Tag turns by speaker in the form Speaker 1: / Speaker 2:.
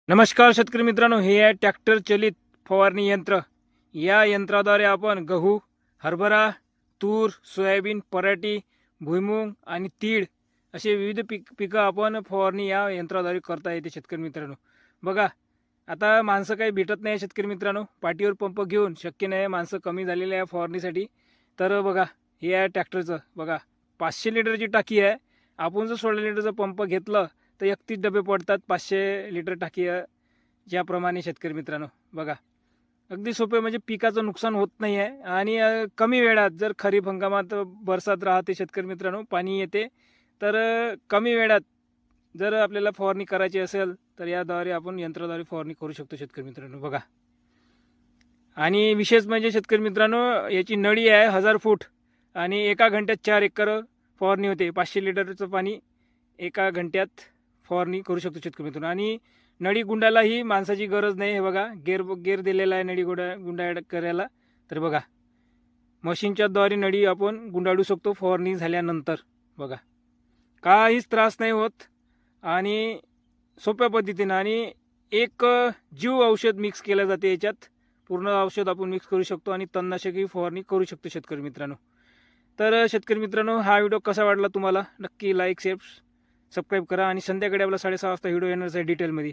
Speaker 1: नमस्कार शेतकरी मित्रांनो, हे आहे ट्रॅक्टर चलित फवारणी यंत्र। या यंत्राद्वारे आपण गहू, हरभरा, तूर, सोयाबीन, पराठी, भुईमूग आणि तीळ असे विविध पिकं आपण फवारणी या यंत्राद्वारे करता येते शेतकरी मित्रांनो। बघा, आता माणसं काही भेटत नाही शेतकरी मित्रांनो, पाठीवर पंप घेऊन शक्य नाही, माणसं कमी झालेले आहे फवारणीसाठी। तर बघा, हे आहे ट्रॅक्टरचं। बघा, 500 लिटरची टाकी आहे। आपण जर 16 लिटरचा पंप घेतलं तर 31 डबे पडतात 500 लिटर टाकी ज्याप्रमाणे शेतकरी मित्रांनो। बघा, अगदी सोपे, म्हणजे पिकाचं नुकसान होत नाही आहे आणि कमी वेळात, जर खरीप हंगामात बरसात राहते शेतकरी मित्रांनो, पाणी येते, तर कमी वेळात जर आपल्याला फवारणी करायची असेल तर याद्वारे आपण यंत्राद्वारे फवारणी करू शकतो शेतकरी मित्रांनो। बघा, आणि विशेष म्हणजे शेतकरी मित्रांनो, याची नळी आहे 1000 फूट आणि एका घंट्यात 4 एकर फवारणी होते। 500 लिटरचं पाणी एका घंट्यात फवारणी करू शकतो शेतकरी मित्रांनो। आणि नळी गुंडायलाही माणसाची गरज नाही। हे बघा, गेर दिलेला आहे नळी गुंडा करायला। तर बघा, मशीनच्या द्वारे नळी आपण गुंडाळू शकतो फवारणी झाल्यानंतर। बघा, काहीच त्रास नाही होत आणि सोप्या पद्धतीनं, आणि एक जीव औषध मिक्स केलं जाते याच्यात। पूर्ण औषध आपण मिक्स करू शकतो आणि तणनाशकही फवारणी करू शकतो शेतकरी मित्रांनो। तर शेतकरी मित्रांनो, हा व्हिडिओ कसा वाटला तुम्हाला, नक्की लाईक, शेअर, सबस्क्राईब करा। आणि संध्याकाळी आपला 6:30 वाजता व्हिडिओ येणार आहे डिटेलमध्ये।